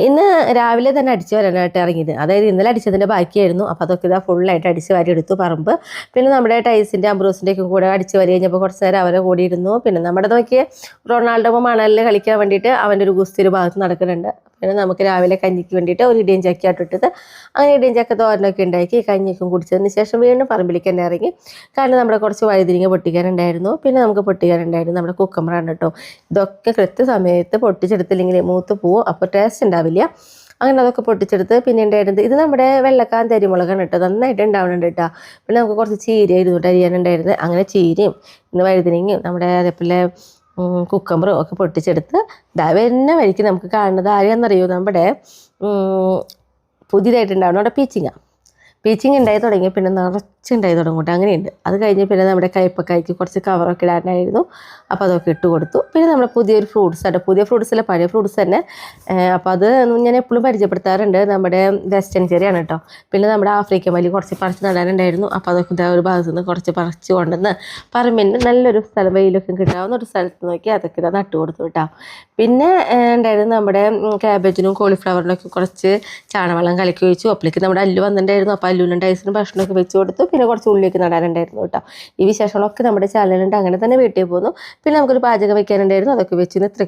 ഇന്ന് രാവിലെ തന്നെ അടിച്ച് വരാനായിട്ട് ഇറങ്ങിയത്, അതായത് ഇന്നലെ അടിച്ചതിൻ്റെ ബാക്കിയായിരുന്നു. അപ്പോൾ അതൊക്കെ ഇതാ ഫുള്ളായിട്ട് അടിച്ച് വാരി എടുത്തു പറമ്പ്. പിന്നെ നമ്മുടെ ടൈസിൻ്റെ അംബ്രോസിൻ്റെ ഒക്കെ കൂടെ അടിച്ച് വാരി കഴിഞ്ഞപ്പോൾ കുറച്ച് നേരം അവരെ കൂടി ഇരുന്നു. പിന്നെ നമ്മുടെ നോക്കിയ റൊണാൾഡോ മണലിൽ കളിക്കാൻ വേണ്ടിയിട്ട് അവൻ്റെ ഒരു ഗുസ്തി ഒരു ഭാഗത്ത് നടക്കുന്നുണ്ട്. പിന്നെ നമുക്ക് രാവിലെ കഞ്ഞിക്ക് വേണ്ടിയിട്ട് ഒരു ഇടിയും ചക്കയായിട്ട് ഇട്ടത്, അങ്ങനെ ഇടിയും ചക്ക തോരനൊക്കെ ഉണ്ടാക്കി കഞ്ഞിക്കും കുടിച്ചതിന് ശേഷം വീണ്ടും പറമ്പിലേക്ക് തന്നെ ഇറങ്ങി. കാരണം നമ്മുടെ കുറച്ച് വഴുതിരിങ്ങ പൊട്ടിക്കാനുണ്ടായിരുന്നു, പിന്നെ നമുക്ക് പൊട്ടിക്കാനുണ്ടായിരുന്നു നമ്മുടെ കുക്കമ്പറാണ് കേട്ടോ. ഇതൊക്കെ കൃത്യസമയത്ത് പൊട്ടിച്ചെടുത്തില്ലെങ്കിൽ മൂത്ത് പോവും, അപ്പോൾ ടേസ്റ്റ് ഉണ്ടാവില്ല. അങ്ങനെ അതൊക്കെ പൊട്ടിച്ചെടുത്ത് പിന്നെ ഉണ്ടായിരുന്നത് ഇത് നമ്മുടെ വെള്ളക്കാന്ത അരിമുളകാണ് കേട്ടോ, നന്നായിട്ട് ഉണ്ടാവുന്നുണ്ട് കേട്ടോ. പിന്നെ നമുക്ക് കുറച്ച് ചീര ഇരുന്നിട്ട് അരിയാനുണ്ടായിരുന്നത്, അങ്ങനെ ചീരയും ഇന്ന് വഴുതിരിങ്ങയും നമ്മുടെ അതേപോലെ കുക്കമ്പറും ഒക്കെ പൊട്ടിച്ചെടുത്ത് വരുന്ന വഴിക്ക് നമുക്ക് കാണുന്നത് ആരെയാണെന്നറിയോ, നമ്മുടെ പുതിയതായിട്ടുണ്ടാവണം അവിടെ പീച്ചിങ് ഉണ്ടായി തുടങ്ങി, പിന്നെ നിറച്ചുണ്ടായി തുടങ്ങും അങ്ങനെയുണ്ട്. അത് കഴിഞ്ഞ് പിന്നെ നമ്മുടെ കയ്പക്കായ്ക്ക് കുറച്ച് കവറൊക്കെ ഇടാനായിരുന്നു, അപ്പോൾ അതൊക്കെ ഇട്ട് കൊടുത്തു. പിന്നെ നമ്മുടെ പുതിയൊരു ഫ്രൂട്ട്സാണ്, പുതിയ ഫ്രൂട്ട്സല്ല പഴയ ഫ്രൂട്ട്സ് തന്നെ. അപ്പോൾ അത് ഞാൻ എപ്പോഴും പരിചയപ്പെടുത്താറുണ്ട്, നമ്മുടെ വെസ്റ്റേൺ ചെറിയാണ് കേട്ടോ. പിന്നെ നമ്മുടെ ആഫ്രിക്കൻ മല്ലി കുറച്ച് പറിച്ച് നടാനുണ്ടായിരുന്നു, അപ്പോൾ അതൊക്കെ ഒരു ഭാഗത്തു നിന്ന് കുറച്ച് പറിച്ച് കൊണ്ടുവന്ന് പറമ്പിന് നല്ലൊരു സ്ഥലം വെയിലൊക്കെ കിട്ടാവുന്ന ഒരു സ്ഥലത്ത് നോക്കി അതൊക്കെ ഇതാ നട്ടു കൊടുത്തു കേട്ടോ. പിന്നെ ഉണ്ടായിരുന്നു നമ്മുടെ ക്യാബേജിനും കോളിഫ്ലവറിനൊക്കെ കുറച്ച് ചാണവെള്ളം കലക്കി ഒഴിച്ചു. അപ്പോഴേക്ക് നമ്മുടെ അല്ലു വന്നിട്ടുണ്ടായിരുന്നു, അപ്പോൾ അല്ലുവിനും ടൈസിനും ഭക്ഷണമൊക്കെ വെച്ച് കൊടുത്തു. പിന്നെ കുറച്ച് ഉള്ളിലേക്ക് നടാനുണ്ടായിരുന്നു കേട്ടോ. ഈ വിശേഷങ്ങളൊക്കെ നമ്മുടെ ചാനലുണ്ട്. അങ്ങനെ തന്നെ വീട്ടിൽ പോന്നു. പിന്നെ നമുക്കൊരു പാചകം വെക്കാനുണ്ടായിരുന്നു, അതൊക്കെ വെച്ചിന് ഇത്ര